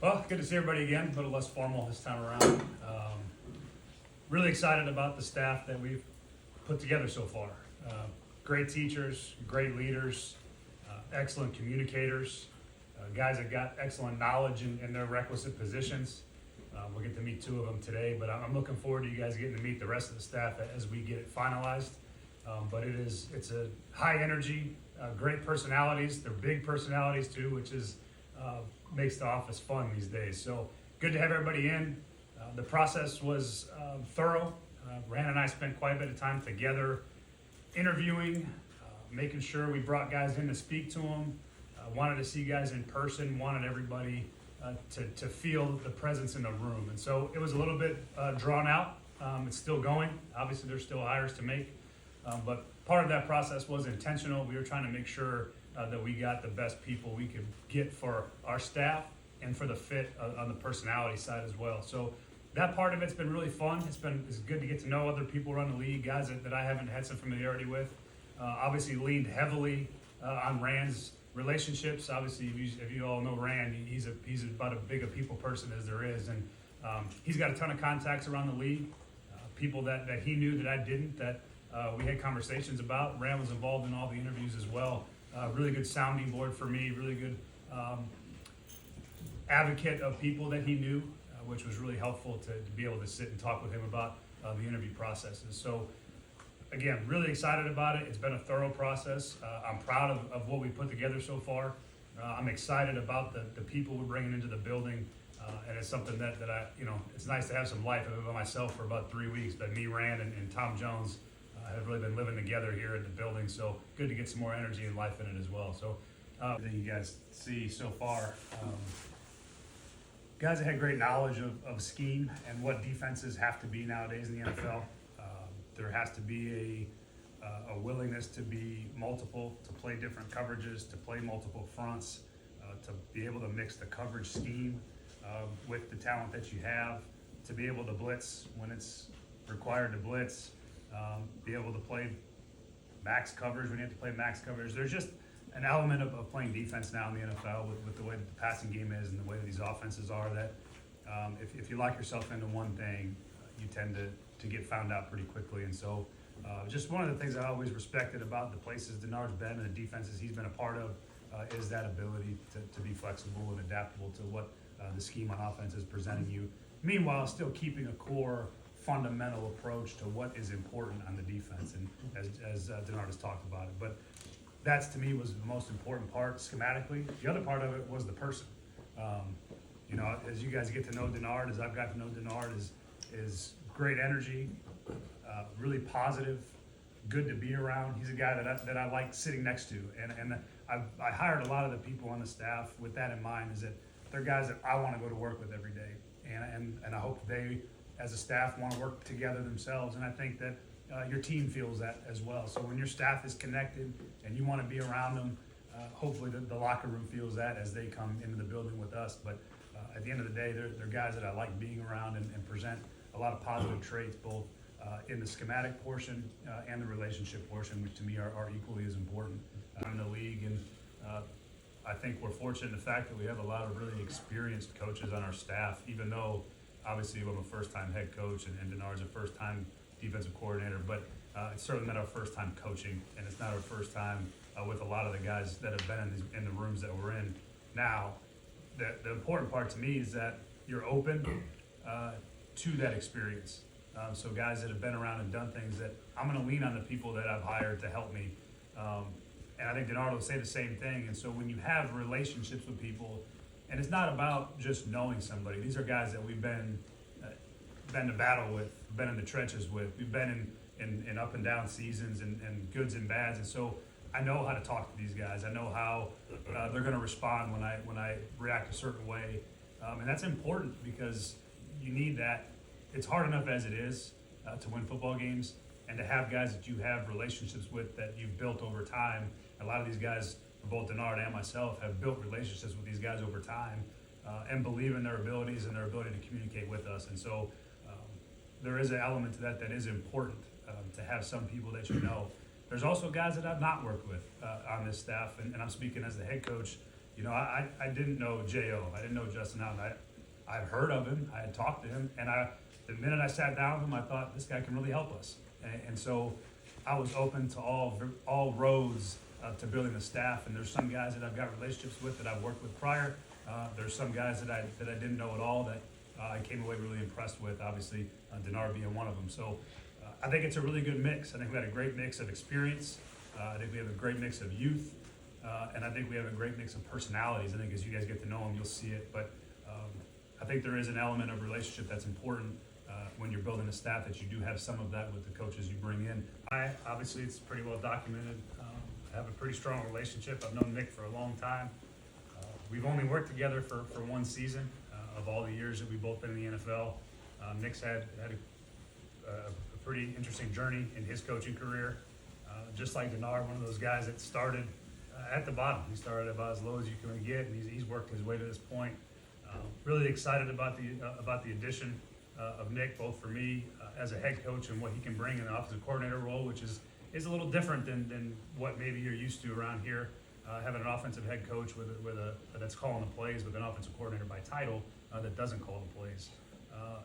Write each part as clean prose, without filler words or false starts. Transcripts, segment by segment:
Well, good to see everybody again. A little less formal this time around. Really excited about the staff that we've put together so far. Great teachers, great leaders, excellent communicators, guys that got excellent knowledge in their requisite positions. We'll get to meet two of them today, but I'm looking forward to you guys getting to meet the rest of the staff as we get it finalized. But it's a high energy, great personalities. They're big personalities too, which is makes the office fun these days. So good to have everybody in. The process was thorough. Rand and I spent quite a bit of time together interviewing, making sure we brought guys in to speak to them, wanted to see guys in person, wanted everybody to feel the presence in the room. And so it was a little bit drawn out. It's still going. Obviously, there's still hires to make. But part of that process was intentional. We were trying to make sure that we got the best people we could get for our staff and for the fit on the personality side as well. So that part of it's been really fun. It's good to get to know other people around the league, guys that I haven't had some familiarity with. Obviously leaned heavily on Rand's relationships. Obviously, if you all know Rand, he's about as big a people person as there is, and he's got a ton of contacts around the league, people that he knew that I didn't, that we had conversations about. Rand was involved in all the interviews as well. Really good sounding board for me, really good advocate of people that he knew, which was really helpful to be able to sit and talk with him about the interview processes. So again, really excited about it. It's been a thorough process. I'm proud of what we put together so far. I'm excited about the people we're bringing into the building, and it's something that I, it's nice to have some life. I've been by myself for about 3 weeks, but me, Rand, and Tom Jones have really been living together here in the building, so good to get some more energy and life in it as well. So everything you guys see so far, guys that had great knowledge of scheme and what defenses have to be nowadays in the NFL. There has to be a willingness to be multiple, to play different coverages, to play multiple fronts, to be able to mix the coverage scheme with the talent that you have, to be able to blitz when it's required to blitz, be able to play max coverage when you have to play max coverage. There's just an element of playing defense now in the NFL with the way that the passing game is and the way that these offenses are, that if you lock yourself into one thing, you tend to get found out pretty quickly. And so just one of the things I always respected about the places Dennard's been and the defenses he's been a part of is that ability to be flexible and adaptable to what the scheme on offense is presenting you. Meanwhile, still keeping a core fundamental approach to what is important on the defense, and as Dennard has talked about it. But that's, to me, was the most important part schematically. The other part of it was the person. As you guys get to know Dennard, as I've got to know Dennard, is great energy, really positive, good to be around. He's a guy that I like sitting next to, and I hired a lot of the people on the staff with that in mind, is that they're guys that I want to go to work with every day, and I hope they, as a staff, want to work together themselves, and I think that your team feels that as well. So when your staff is connected and you want to be around them, hopefully the locker room feels that as they come into the building with us. But at the end of the day, they're guys that I like being around and present a lot of positive traits, both in the schematic portion and the relationship portion, which to me are equally as important in the league. And I think we're fortunate in the fact that we have a lot of really experienced coaches on our staff, even though obviously I'm a first-time head coach and Dennard's a first-time defensive coordinator, but it's certainly not our first time coaching, and it's not our first time with a lot of the guys that have been in the rooms that we're in now. The important part to me is that you're open to that experience. So guys that have been around and done things, that I'm going to lean on the people that I've hired to help me. And I think Dennard will say the same thing. And so when you have relationships with people, and it's not about just knowing somebody. These are guys that we've been to battle with, been in the trenches with. We've been in up and down seasons and goods and bads. And so I know how to talk to these guys. I know how they're going to respond when I react a certain way. And that's important because you need that. It's hard enough as it is to win football games, and to have guys that you have relationships with that you've built over time. A lot of these guys, both Dennard and myself, have built relationships with these guys over time and believe in their abilities and their ability to communicate with us. And so there is an element to that is important, to have some people that you know. There's also guys that I've not worked with on this staff, and I'm speaking as the head coach. You know, I didn't know J.O. I didn't know Justin Houghton. I'd heard of him. I had talked to him, and the minute I sat down with him, I thought this guy can really help us. And so I was open to all roads to building the staff. And there's some guys that I've got relationships with that I've worked with prior. There's some guys that I didn't know at all that I came away really impressed with. Obviously, Dennard being one of them. So I think it's a really good mix. I think we had a great mix of experience. I think we have a great mix of youth. And I think we have a great mix of personalities. I think as you guys get to know them, you'll see it. But I think there is an element of relationship that's important when you're building a staff, that you do have some of that with the coaches you bring in. Obviously, it's pretty well documented. I have a pretty strong relationship. I've known Nick for a long time. We've only worked together for one season of all the years that we've both been in the NFL. Nick's had a pretty interesting journey in his coaching career. Just like Dennard, one of those guys that started at the bottom. He started about as low as you can get, and he's worked his way to this point. Really excited about the addition of Nick, both for me as a head coach and what he can bring in the offensive coordinator role, which is a little different than what maybe you're used to around here. Having an offensive head coach that's calling the plays, with an offensive coordinator by title that doesn't call the plays.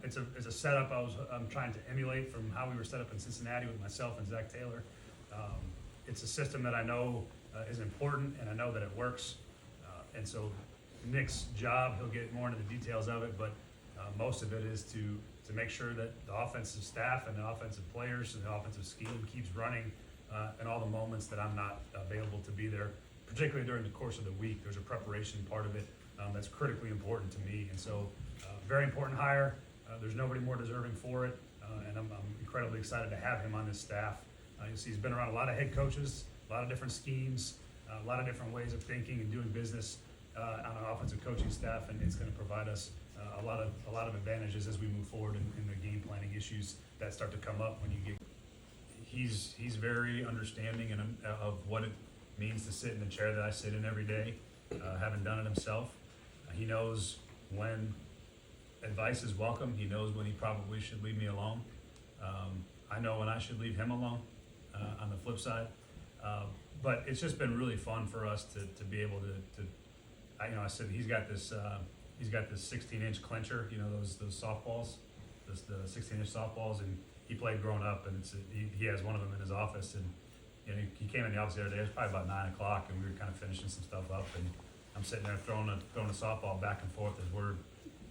It's a setup I'm trying to emulate from how we were set up in Cincinnati with myself and Zach Taylor. It's a system that I know is important, and I know that it works. And so Nick's job, he'll get more into the details of it, but most of it is to make sure that the offensive staff and the offensive players and the offensive scheme keeps running in all the moments that I'm not available to be there, particularly during the course of the week. There's a preparation part of it that's critically important to me. And so very important hire. There's nobody more deserving for it, and I'm incredibly excited to have him on this staff. You see, he's been around a lot of head coaches, a lot of different schemes, a lot of different ways of thinking and doing business on an offensive coaching staff, and it's going to provide us a lot of advantages as we move forward in the game planning issues that start to come up when you get. He's very understanding of what it means to sit in the chair that I sit in every day, having done it himself. He knows when advice is welcome. He knows when he probably should leave me alone. I know when I should leave him alone. On the flip side, but it's just been really fun for us to be able to I said he's got this 16-inch clincher, those softballs, the 16-inch softballs, and he played growing up, and he has one of them in his office, and he came in the office the other day. It was probably about 9 o'clock, and we were kind of finishing some stuff up, and I'm sitting there throwing a softball back and forth as we're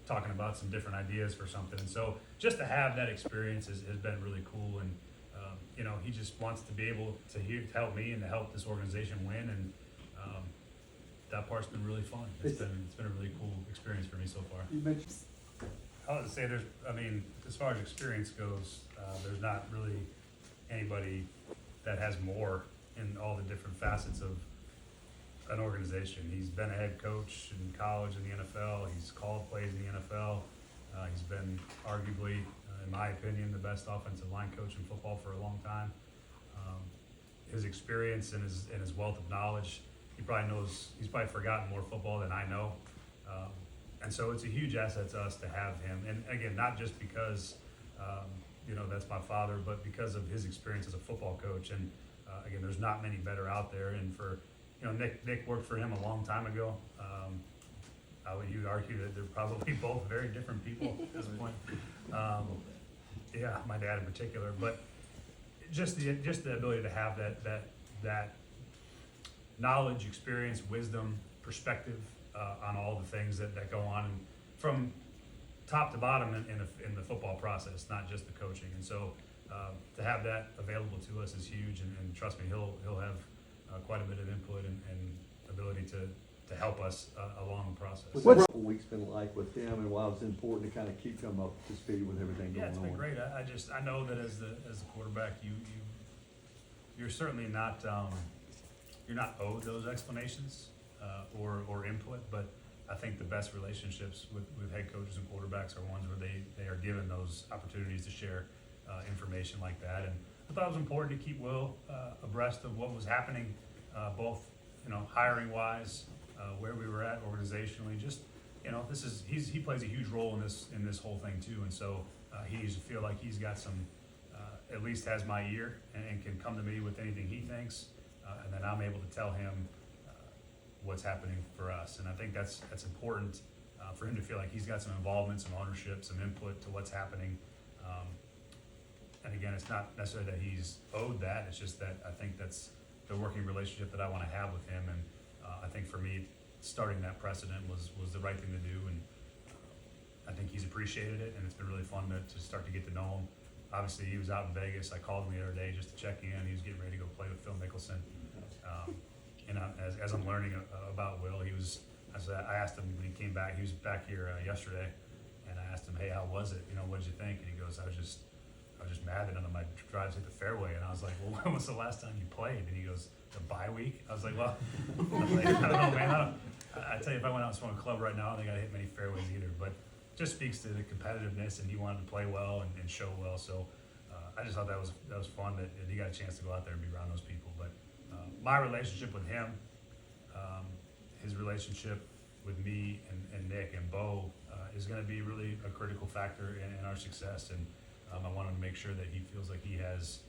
talking about some different ideas for something. And so just to have that experience has been really cool. And he just wants to be able to help me and to help this organization win, and that part's been really fun. It's been a really cool experience for me so far. You mentioned. I would say as far as experience goes, there's not really anybody that has more in all the different facets of an organization. He's been a head coach in college in the NFL. He's called plays in the NFL. He's been arguably, in my opinion, the best offensive line coach in football for a long time. His experience and his wealth of knowledge, he's probably forgotten more football than I know. And so it's a huge asset to us to have him. And again, not just because, that's my father, but because of his experience as a football coach. And again, there's not many better out there. And for, Nick worked for him a long time ago. You would argue that they're probably both very different people at this point. My dad in particular, but just the ability to have that knowledge, experience, wisdom, perspective on all the things that go on, and from top to bottom in the football process, not just the coaching. And so to have that available to us is huge, and trust me, he'll have quite a bit of input and ability to help us along the process. What's the week's been like with him, and why it's important to kind of keep him up to speed with everything going on? Yeah, it's been great. I know that as the quarterback, you're certainly not you're not owed those explanations or input, but I think the best relationships with head coaches and quarterbacks are ones where they are given those opportunities to share information like that. And I thought it was important to keep Will abreast of what was happening, both hiring wise, where we were at organizationally. Just he plays a huge role in this whole thing too, and so he needs to feel like he's got some, at least has my ear and can come to me with anything he thinks, and then I'm able to tell him what's happening for us. And I think that's important for him to feel like he's got some involvement, some ownership, some input to what's happening. And again, it's not necessarily that he's owed that, it's just that I think that's the working relationship that I want to have with him. And I think for me, starting that precedent was the right thing to do. And I think he's appreciated it, and it's been really fun to start to get to know him. Obviously, he was out in Vegas. I called him the other day just to check in. He was getting ready to go play with Phil Mickelson. And as I'm learning about Will, I asked him when he came back. He was back here yesterday, and I asked him, "Hey, how was it? What did you think?" And he goes, "I was just mad that none of my drives hit the fairway." And I was like, "Well, when was the last time you played?" And he goes, "The bye week." I was like, "Well, I don't know, man. I tell you, if I went out and swung a club right now, I don't think I'd hit many fairways either." But just speaks to the competitiveness, and he wanted to play well and show well. So I just thought that was fun that he got a chance to go out there and be around those people. But my relationship with him, his relationship with me and Nick and Bo is going to be really a critical factor in our success. And I want to make sure that he feels like he has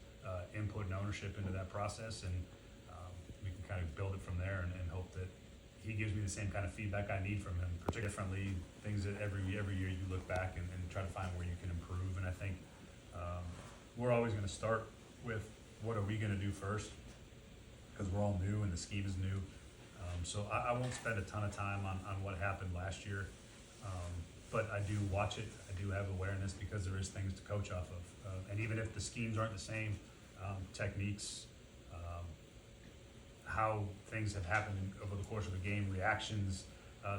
input and ownership into that process, and we can kind of build it from there and hope that he gives me the same kind of feedback I need from him, particularly differently, things that every year you look back and try to find where you can improve. And I think we're always going to start with what are we going to do first, because we're all new and the scheme is new. So I won't spend a ton of time on what happened last year, but I do watch it. I do have awareness because there is things to coach off of. And even if the schemes aren't the same, techniques, how things have happened over the course of a game, reactions,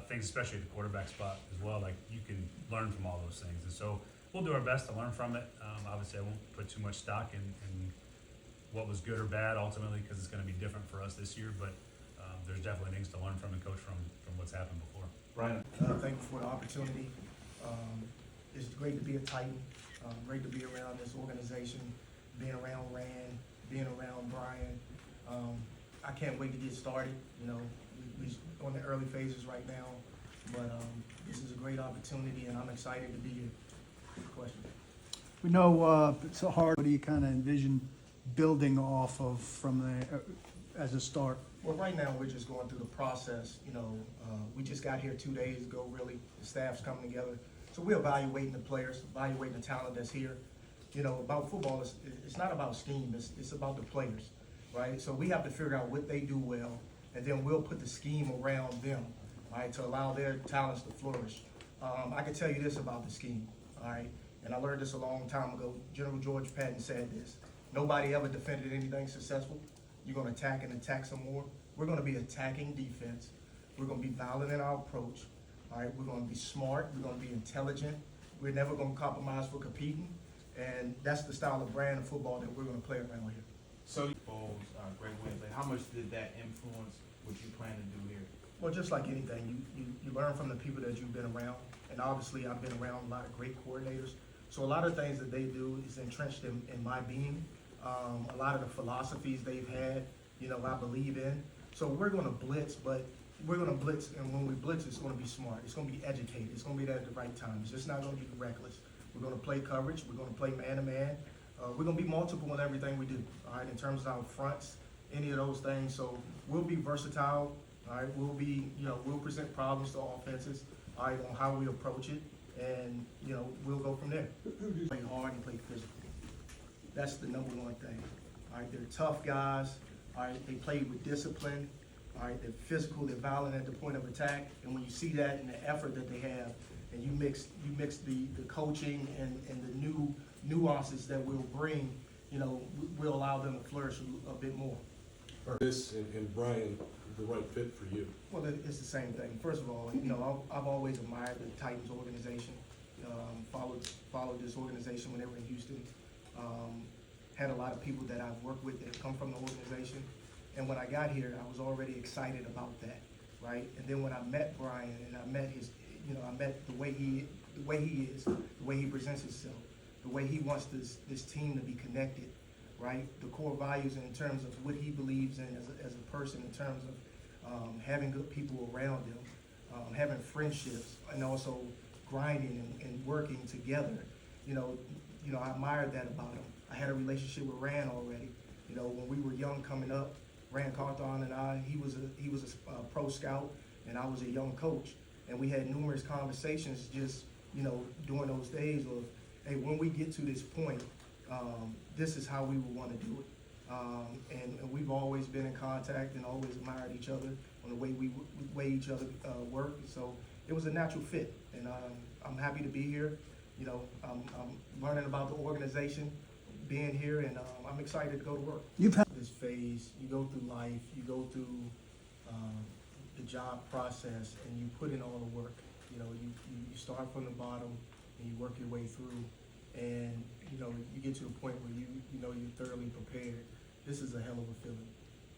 things, especially at the quarterback spot as well, like you can learn from all those things. And so we'll do our best to learn from it. Obviously, I won't put too much stock in what was good or bad ultimately, because it's going to be different for us this year. But there's definitely things to learn from and coach from what's happened before. Brian, thank you for the opportunity. It's great to be a Titan, great to be around this organization, being around Rand, being around Brian. I can't wait to get started. We're on the early phases right now, but this is a great opportunity, and I'm excited to be here. Good question. We know it's a hard. What do you kind of envision building off of from there as a start? Well, right now we're just going through the process. We just got here 2 days ago. Really, the staff's coming together, so we're evaluating the players, evaluating the talent that's here. About football, it's not about scheme. It's about the players, right? So we have to figure out what they do well, and then we'll put the scheme around them, right, to allow their talents to flourish. I can tell you this about the scheme, all right, and I learned this a long time ago. General George Patton said this: nobody ever defended anything successful. You're going to attack and attack some more. We're going to be attacking defense. We're going to be violent in our approach. All right, we're going to be smart. We're going to be intelligent. We're never going to compromise for competing. And that's the style of brand of football that we're going to play around here. So, great wins. Like, how much did that influence what you plan to do here? Well, just like anything, you learn from the people that you've been around. And obviously, I've been around a lot of great coordinators. So a lot of things that they do is entrenched in my being. A lot of the philosophies they've had, I believe in. So we're going to blitz, but we're going to blitz, and when we blitz, it's going to be smart. It's going to be educated. It's going to be there at the right time. It's just not going to be reckless. We're going to play coverage. We're going to play man-to-man. We're going to be multiple in everything we do, all right, in terms of our fronts, any of those things. So we'll be versatile, all right. We'll present problems to offenses, all right, on how we approach it, and, we'll go from there. Play hard and play physical. That's the number one thing. All right, they're tough guys. All right, they play with discipline. All right, they're physical, they're violent at the point of attack. And when you see that and the effort that they have, and you mix the coaching and the new nuances that we'll bring, we'll allow them to flourish a bit more. Are this and Brian the right fit for you? Well, it's the same thing. First of all, I've always admired the Titans organization. Followed this organization when they were in Houston. Had a lot of people that I've worked with that come from the organization. And when I got here, I was already excited about that, right? And then when I met Brian and I met his, I met the way he is, the way he presents himself, the way he wants this team to be connected, right? The core values in terms of what he believes in as a person, in terms of having good people around him, having friendships, and also grinding and working together. I admired that about him. I had a relationship with Rand already. When we were young coming up, Brian Callahan and I. He was a pro scout, and I was a young coach. And we had numerous conversations just, during those days of, hey, when we get to this point, this is how we would want to do it. And we've always been in contact and always admired each other on the way each other work. So it was a natural fit, and I'm happy to be here. I'm learning about the organization, being here, and I'm excited to go to work. You've had, This phase, you go through life, you go through the job process, and you put in all the work. You start from the bottom and you work your way through, and you get to the point where you're thoroughly prepared. This is a hell of a feeling.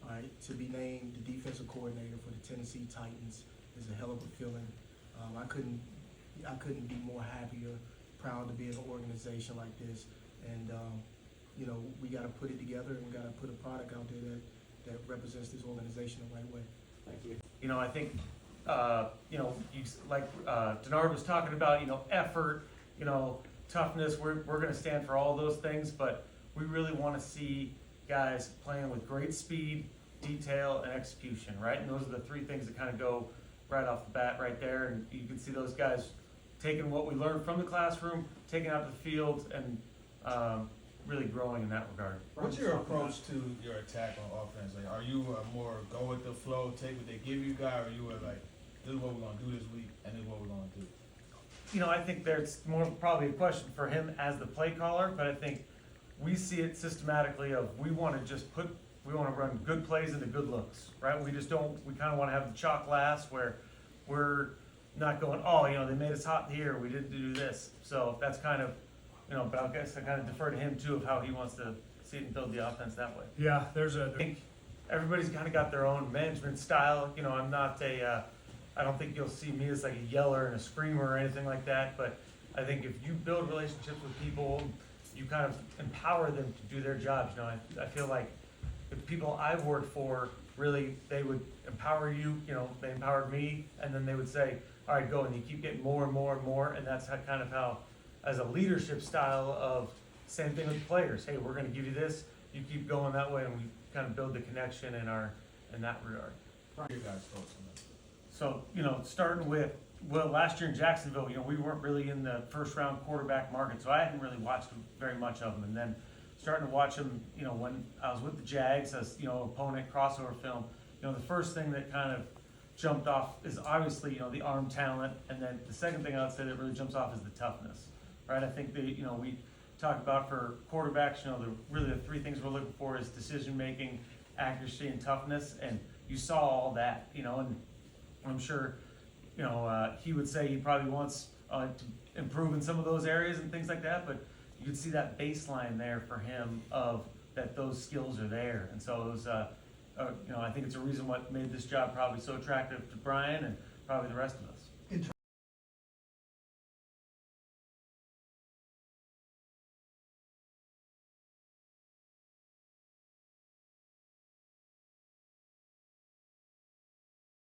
All right, to be named the defensive coordinator for the Tennessee Titans is a hell of a feeling. I couldn't be more happier, proud to be in an organization like this, and we got to put it together, and we got to put a product out there that represents this organization the right way. Thank you. I think, like Dennard was talking about, effort, toughness. We're going to stand for all those things, but we really want to see guys playing with great speed, detail, and execution, right? And those are the three things that kind of go right off the bat right there. And you can see those guys taking what we learned from the classroom, taking out to the field, and really growing in that regard. What's your approach to your attack on offense? Like, are you a more go with the flow, take what they give you guy, or are you a like, this is what we're gonna do this week, and this is what we're gonna do? I think there's more probably a question for him as the play caller, but I think we see it systematically of we want to run good plays into good looks, right? We kind of want to have the chalk last where we're not going, they made us hot here, we didn't do this. So that's kind of, but I guess I kind of defer to him too of how he wants to see it and build the offense that way. Yeah, I think everybody's kind of got their own management style. I'm not I don't think you'll see me as like a yeller and a screamer or anything like that, but I think if you build relationships with people, you kind of empower them to do their jobs. I feel like the people I've worked for, really, they would empower you, they empowered me, and then they would say, all right, go, and you keep getting more and more and more, and that's how, as a leadership style of, same thing with players, hey, we're gonna give you this, you keep going that way, and we kind of build the connection in that regard. What are your guys' thoughts on that? So, starting with, last year in Jacksonville, we weren't really in the first round quarterback market, so I hadn't really watched very much of them. And then starting to watch them, when I was with the Jags as, opponent crossover film, the first thing that kind of jumped off is obviously, the arm talent. And then the second thing I would say that really jumps off is the toughness, right? I think we talk about for quarterbacks, the three things we're looking for is decision-making, accuracy, and toughness. And you saw all that, and I'm sure, he would say he probably wants to improve in some of those areas and things like that, but you could see that baseline there for him of that those skills are there. And so it was, I think it's a reason what made this job probably so attractive to Brian and probably the rest of us.